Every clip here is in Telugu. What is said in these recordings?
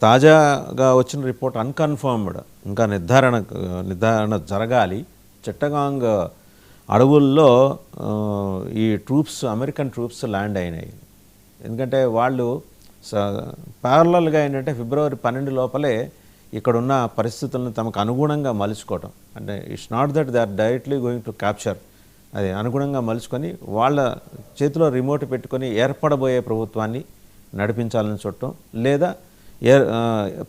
తాజాగా వచ్చిన రిపోర్ట్ అన్కన్ఫర్మ్డ్, ఇంకా నిర్ధారణ జరగాలి. చిట్టగాంగ్ అడవుల్లో ఈ అమెరికన్ ట్రూప్స్ ల్యాండ్ అయినాయి. ఎందుకంటే వాళ్ళు ప్యారలల్గా ఏంటంటే ఫిబ్రవరి 12 లోపలే ఇక్కడున్న పరిస్థితులను తమకు అనుగుణంగా మలుచుకోవటం. అంటే it's not that they are directly going to capture, అది అనుగుణంగా మలుచుకొని వాళ్ళ చేతిలో రిమోట్ పెట్టుకొని ఏర్పడబోయే ప్రభుత్వాన్ని నడిపించాలని చూడటం, లేదా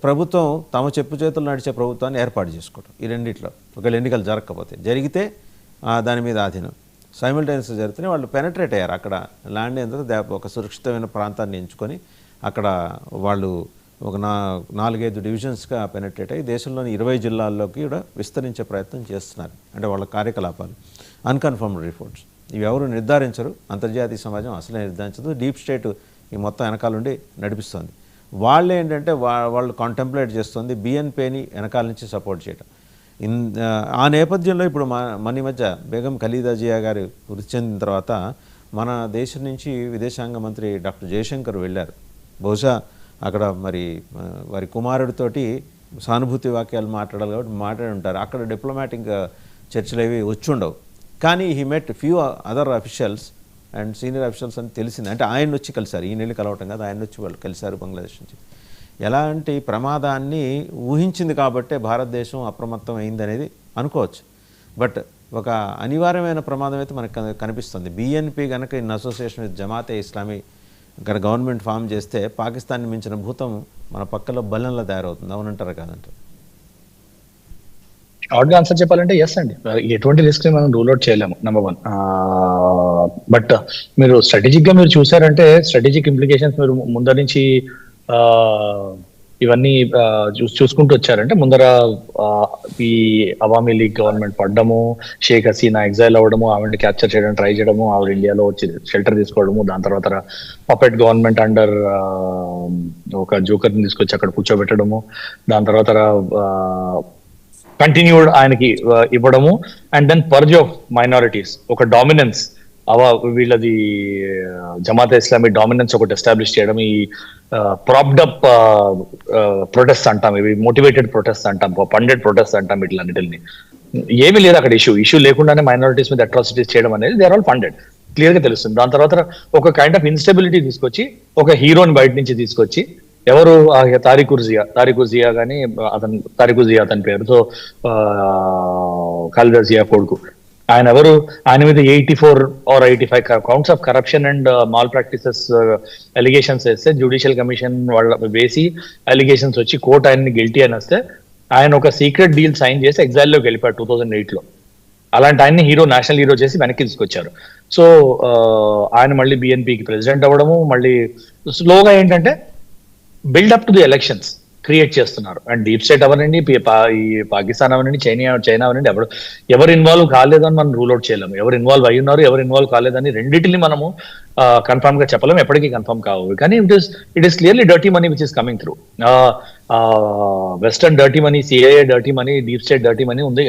ప్రభుత్వం తమ చెప్పు చేతులు నడిచే ప్రభుత్వాన్ని ఏర్పాటు చేసుకోవటం. ఈ రెండిట్లో ఒకవేళ ఎన్నికలు జరగకపోతే, జరిగితే దాని మీద ఆధీనం సైమల్టేనియస్గా జరుగుతున్నాయి. వాళ్ళు పెనట్రేట్ అయ్యారు. అక్కడ ల్యాండ్ అయిన ఒక సురక్షితమైన ప్రాంతాన్ని ఎంచుకొని అక్కడ వాళ్ళు ఒక 4-5 డివిజన్స్గా పెనట్రేట్ అయ్యి దేశంలోని 20 జిల్లాల్లోకి కూడా విస్తరించే ప్రయత్నం చేస్తున్నారు. అంటే వాళ్ళ కార్యకలాపాలు అన్కన్ఫర్మ్డ్ రిపోర్ట్స్, ఇవి ఎవరు నిర్ధారించరు, అంతర్జాతీయ సమాజం అసలే నిర్ధారించదు. డీప్ స్టేట్ ఈ మొత్తం వెనకాల నుండి నడిపిస్తుంది. వాళ్ళు ఏంటంటే వాళ్ళు కాంటెంప్లేట్ చేస్తుంది BNPని వెనకాల నుంచి సపోర్ట్ చేయడం. ఆ నేపథ్యంలో ఇప్పుడు మన మధ్య బేగం ఖలీదా జియా గారు వృత్తి చెందిన తర్వాత మన దేశం నుంచి విదేశాంగ మంత్రి డాక్టర్ జయశంకర్ వెళ్ళారు. బహుశా అక్కడ మరి వారి కుమారుడితోటి సానుభూతి వాక్యాలు మాట్లాడాలి కాబట్టి మాట్లాడి ఉంటారు. అక్కడ డిప్లొమాటిక్ చర్చలు అవి వచ్చి ఉండవు. కానీ he met few other officials and senior officials అని తెలిసింది. అంటే ఆయన వచ్చి కలిశారు, ఈ నెల కలవటం కాదు, ఆయన వచ్చి వాళ్ళు కలిశారు బంగ్లాదేశ్ నుంచి. ఎలాంటి ప్రమాదాన్ని ఊహించింది కాబట్టే భారతదేశం అప్రమత్తం అయిందనేది అనుకోవచ్చు. బట్ ఒక అనివార్యమైన ప్రమాదం అయితే మనకు కనిపిస్తుంది. BNP కనుక in association with Jamaat-e Islami ఇక్కడ గవర్నమెంట్ ఫామ్ చేస్తే పాకిస్తాన్ని మించిన భూతం మన పక్కలో బలంలో తయారవుతుంది. అవునంటారా కాదంటారు? షార్ట్గా ఆన్సర్ చెప్పాలంటే ఎస్ అండి. ఎటువంటి రిస్క్ ని మనం రూల్ అవుట్ చేయలేము, నెంబర్ 1. బట్ మీరు స్ట్రాటజిక్ గా మీరు చూసారంటే స్ట్రాటజిక్ ఇంప్లికేషన్స్ మీరు ముందర నుంచి ఇవన్నీ చూసుకుంటూ వచ్చారంటే ముందర ఈ అవామీ లీగ్ గవర్నమెంట్ పడ్డము, షేక్ హసీనా ఎగ్జైల్ అవ్వడము, ఆవిడని క్యాప్చర్ చేయడం ట్రై చేయడము, ఆవిడ ఇండియాలో వచ్చి షెల్టర్ తీసుకోవడము, దాని తర్వాత పపెట్ గవర్నమెంట్ అండర్ ఒక జోకర్ని తీసుకొచ్చి అక్కడ కూర్చోబెట్టడము, దాని తర్వాత కంటిన్యూడ్ ఆయనకి ఇవ్వడము, and then purge of minorities, ఒక డామినెన్స్ వీళ్ళది జమాతే ఇస్లామీ డామినెన్స్ ఒకటి ఎస్టాబ్లిష్ చేయడం, ఈ ప్రాప్డ్ అప్ ప్రొటెస్ట్ అంటాం, ఇవి మోటివేటెడ్ ప్రొటెస్ట్ అంటాం, ఫండెడ్ ప్రొటెస్ట్ అంటాం, వీటిలన్నిటిని ఏమీ లేదు అక్కడ. ఇష్యూ లేకుండానే మైనారిటీస్ మీద అట్రాసిటీస్ చేయడం అనేది they are all funded, clear గా తెలుస్తుంది. దాని తర్వాత ఒక కైండ్ ఆఫ్ ఇన్స్టెబిలిటీ తీసుకొచ్చి ఒక హీరోని బయట నుంచి తీసుకొచ్చి, ఎవరు తారిఖుర్ జియా కానీ తారిఖుర్ జియా అతని పేరుతో ఖలీదా జియా కొడుకు, ఆయన మీద 84 or 85 counts of corruption and mall practices allegations వేస్తే జ్యుడిషియల్ కమిషన్ వాళ్ళ వేసి అలిగేషన్స్ వచ్చి కోర్టు ఆయన్ని గిల్టీ అని వస్తే ఆయన ఒక సీక్రెట్ డీల్ సైన్ చేసి ఎగ్జైల్లోకి వెళ్ళిపోయాడు 2008లో. అలాంటి ఆయన్ని నేషనల్ హీరో చేసి వెనక్కి తీసుకొచ్చారు. సో ఆయన మళ్ళీ BNPకి ప్రెసిడెంట్ అవ్వడము, మళ్ళీ స్లోగా ఏంటంటే buildup to the elections create చేస్తున్నారు. అండ్ డీప్ స్టేట్ అవనండి, ఈ పాకిస్తాన్ అవనండి, చైనా అవనండి, ఎవరు ఇన్వాల్వ్ కాలేదని మనం రూల్ అవుట్ చేయలేము. ఎవరు ఇన్వాల్వ్ అయ్యి ఉన్నారు, ఎవరు ఇన్వాల్వ్ కాలేదని రెండింటిని మనము కన్ఫర్మ్ గా చెప్పలేము, ఎప్పటికీ కన్ఫర్మ్ కావు. కానీ it is clearly dirty money which is coming through. Western dirty money, CIA dirty money, deep state dirty money ఉంది,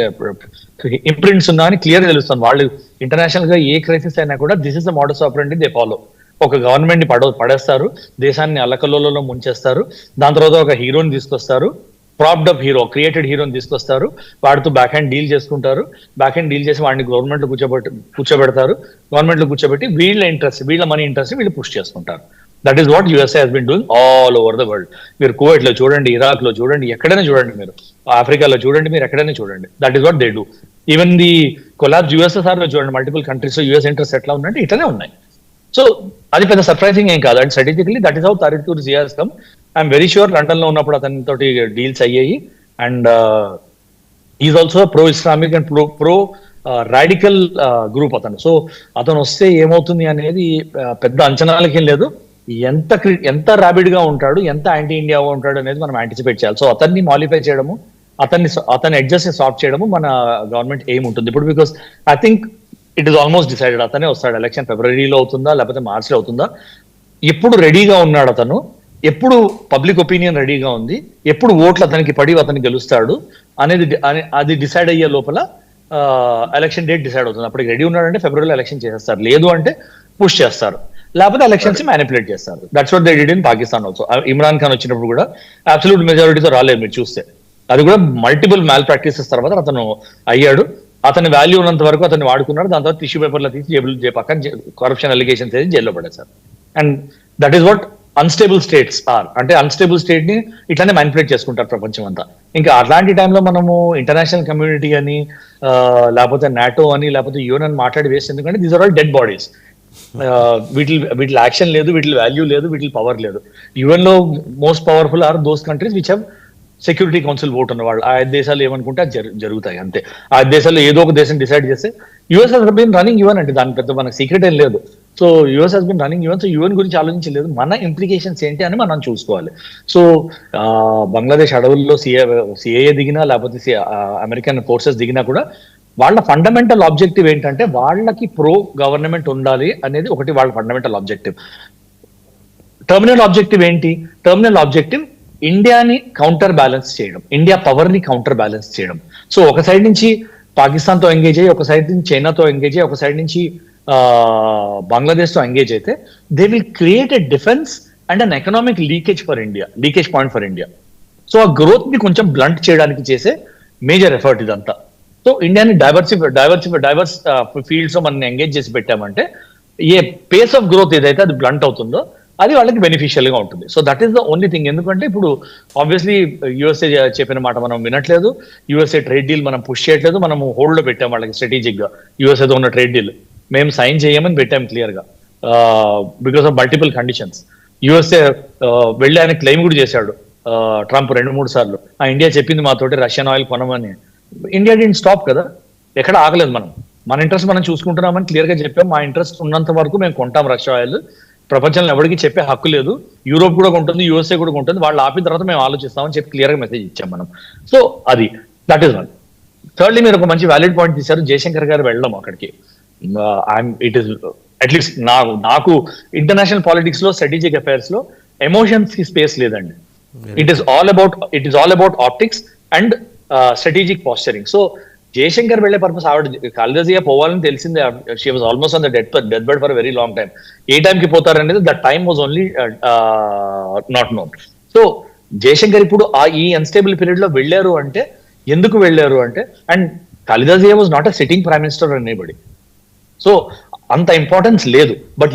ఇంప్రింట్స్ ఉన్నా అని క్లియర్ తెలుస్తుంది. వాళ్ళు ఇంటర్నేషనల్ గా ఏ క్రైసిస్ అయినా కూడా this is the modus ఆపరెండి they follow. ఒక గవర్నమెంట్ ని పడేస్తారు, దేశాన్ని అల్లకల్లోలలో ముంచేస్తారు, దాని తర్వాత ఒక హీరోని తీసుకొస్తారు, ప్రాప్డ్ అప్ హీరో, క్రియేటెడ్ హీరోని తీసుకొస్తారు, వాడితో బ్యాక్ హ్యాండ్ డీల్ చేసుకుంటారు, బ్యాక్ హ్యాండ్ డీల్ చేసి వాడిని గవర్నమెంట్ లో కూర్చోబెడతారు, గవర్నమెంట్ లో కూర్చోబెట్టి వీళ్ళ మనీ ఇంట్రెస్ట్ వీళ్ళు పుష్ చేసుకుంటారు. That is what USA has been doing all over the world. మీరు కువైట్ లో చూడండి, ఇరాక్ లో చూడండి, ఎక్కడైనా చూడండి, మీరు ఆఫ్రికాలో చూడండి, మీరు ఎక్కడైనా చూడండి, that is what they do. Even the collapse USSR లో చూడండి, మల్టిపుల్ కంట్రీస్ లో US ఇంట్రెస్ట్ ఎట్లా ఉందంటే ఇట్లనే ఉన్నాయి. సో అది పెద్ద సర్ప్రైజింగ్ ఏం కాదు. And strategically that is how Tarique Zia has come. I'm very sure London లో ఉన్నప్పుడు అతని తోటి డీల్స్ అయ్యాయి. And is also pro Islamic and pro radical group అతను. సో అతను వస్తే ఏమవుతుంది అనేది పెద్ద అంచనాలకేం లేదు. ఎంత ర్యాపిడ్ గా ఉంటాడు, ఎంత యాంటీ ఇండియా ఉంటాడు అనేది మనం యాంటిసిపేట్ చేయాలి. సో అతన్ని మాలిఫై చేయడము, అతని అడ్జస్ట్ సాల్వ్ చేయడము మన గవర్నమెంట్ ఎయిమ్ ఉంటుంది ఇప్పుడు. Because I think it is almost decided. అతనే వస్తాడు. ఎలక్షన్ ఫిబ్రవరిలో అవుతుందా లేకపోతే మార్చిలో అవుతుందా, ఎప్పుడు రెడీగా ఉన్నాడు అతను, ఎప్పుడు పబ్లిక్ ఒపీనియన్ రెడీగా ఉంది, ఎప్పుడు ఓట్లు అతనికి పడి అతను గెలుస్తాడు అనేది అది డిసైడ్ అయ్యే లోపల ఎలక్షన్ డేట్ డిసైడ్ అవుతుంది. అప్పటికి రెడీ ఉన్నాడంటే ఫిబ్రవరిలో ఎలక్షన్ చేసేస్తారు. లేదు అంటే పుష్ చేస్తారు, లేకపోతే ఎలక్షన్స్ మ్యానిపులేట్ చేస్తారు. That's what they did in Pakistan also. Imran Khan వచ్చినప్పుడు కూడా అబ్సల్యూట్ మెజారిటీతో రాలేదు మీరు చూస్తే. అది కూడా మల్టిపుల్ మ్యాల్ ప్రాక్టీసెస్ తర్వాత అతను అయ్యాడు. అతని వాల్యూ ఉన్నంత వరకు అతన్ని వాడుకున్నాడు. దాని తర్వాత టిష్యూ పేపర్లో తీసి పక్కన కరప్షన్ అలిగేషన్స్ వేసి జైల్లో పడేశారు. And that is what unstable states are. అంటే అన్స్టేబుల్ స్టేట్ ని ఇట్లానే మ్యానిపులేట్ చేసుకుంటారు ప్రపంచం అంతా. ఇంకా అట్లాంటి టైంలో మనము ఇంటర్నేషనల్ కమ్యూనిటీ అని లేకపోతే నాటో అని లేకపోతే యూఎన్ అని మాట్లాడి వేస్ట్, ఎందుకంటే these are all dead bodies. వీటి యాక్షన్ లేదు, వీటి వాల్యూ లేదు, వీటి పవర్ లేదు. యుఎన్ లో most powerful are those countries which have security council vote ఉన్న వాళ్ళు. ఆ దేశాలు ఏమనుకుంటే అది జరుగుతాయి అంతే. ఆ దేశాల్లో ఏదో ఒక దేశం డిసైడ్ చేస్తే US has been running UN అంటే దాని పెద్ద మనకు సీక్రెట్ ఏం లేదు. So US has been running UN. So UN గురించి ఆలోచించలేదు, మన ఇంప్లికేషన్స్ ఏంటి అని మనం చూసుకోవాలి. సో బంగ్లాదేశ్ అడవుల్లో సిఏఏ దిగినా లేకపోతే అమెరికన్ ఫోర్సెస్ దిగినా కూడా వాళ్ళ ఫండమెంటల్ ఆబ్జెక్టివ్ ఏంటంటే వాళ్ళకి ప్రో గవర్నమెంట్ ఉండాలి అనేది ఒకటి వాళ్ళ ఫండమెంటల్ ఆబ్జెక్టివ్. టర్మినల్ ఆబ్జెక్టివ్ ఏంటి? టర్మినల్ ఆబ్జెక్టివ్ ఇండియాని కౌంటర్ బ్యాలెన్స్ చేయడం, ఇండియా పవర్ ని కౌంటర్ బ్యాలెన్స్ చేయడం. సో ఒక సైడ్ నుంచి పాకిస్తాన్ తో ఎంగేజ్ అయ్యి, ఒక సైడ్ నుంచి చైనాతో ఎంగేజ్ అయ్యి, ఒక సైడ్ నుంచి బంగ్లాదేశ్ తో ఎంగేజ్ అయితే they will create a defence and an economic leakage point for India. So ఆ గ్రోత్ ని కొంచెం బ్లంట్ చేయడానికి చేసే మేజర్ ఎఫర్ట్ ఇదంతా. సో ఇండియాని డైవర్స్ ఫీల్డ్స్ లో మనం ఎంగేజ్ చేసి పెట్టామంటే ఏ పేస్ ఆఫ్ గ్రోత్ ఏదైతే అది బ్లంట్ అవుతుందో అది వాళ్ళకి బెనిఫిషియల్ గా ఉంటుంది. So that is the only thing. ఎందుకంటే ఇప్పుడు ఆబ్వియస్లీ యుఎస్ఏ చెప్పిన మాట మనం వినట్లేదు, యుఎస్ఏ ట్రేడ్ డీల్ మనం పుష్ చేయట్లేదు, మనం హోల్డ్ లో పెట్టాం వాళ్ళకి స్ట్రాటజిక్ గా. యుఎస్ఏతో ఉన్న ట్రేడ్ డీల్ మేము సైన్ చేయమని పెట్టాం క్లియర్ గా, because of multiple conditions. USA వెళ్ళి ఆయన క్లెయిమ్ కూడా చేశాడు ట్రంప్ 2-3 సార్లు, ఆ ఇండియా చెప్పింది మాతోటి రష్యన్ ఆయిల్ కొనమని. ఇండియా డిడ్ స్టాప్ కదా, ఎక్కడ ఆగలేదు. మన ఇంట్రెస్ట్ మనం చూసుకుంటున్నామని క్లియర్ గా చెప్పాం. మా ఇంట్రెస్ట్ ఉన్నంత వరకు మేము కొంటాం రష్యా ఆయిల్, ప్రపంచంలో ఎవరికి చెప్పే హక్కు లేదు, యూరోప్ కూడా ఉంటుంది, యూఎస్ఏ కూడా ఉంటుంది, వాళ్ళు ఆపిన తర్వాత మేము ఆలోచిస్తామని చెప్పి క్లియర్ గా మెసేజ్ ఇచ్చాం మనం. సో అది దట్ ఈస్ వన్. థర్డ్లీ మీరు ఒక మంచి వ్యాలిడ్ పాయింట్ తీశారు, జయశంకర్ గారు వెళ్ళడం అక్కడికి. ఇట్ ఈస్ అట్లీస్ట్ నాకు ఇంటర్నేషనల్ పాలిటిక్స్ లో స్ట్రాటజిక్ అఫైర్స్ లో ఎమోషన్స్ కి స్పేస్ లేదండి. It is all about optics and strategic posturing. So Jaishankar వెళ్లే పర్పస్ ఆవిడ ఖాలిదా జియా పోవాలని తెలిసిందే. She was almost on the death bed for very long time. ఏ టైంకి పోతారనేది that time was only not known. So Jaishankar ఇప్పుడు ఈ అన్స్టేబుల్ పీరియడ్ లో వెళ్ళారు అంటే ఎందుకు వెళ్ళారు అంటే, and Khaleda Zia was not a sitting prime minister anybody. So అంత ఇంపార్టెన్స్ లేదు. బట్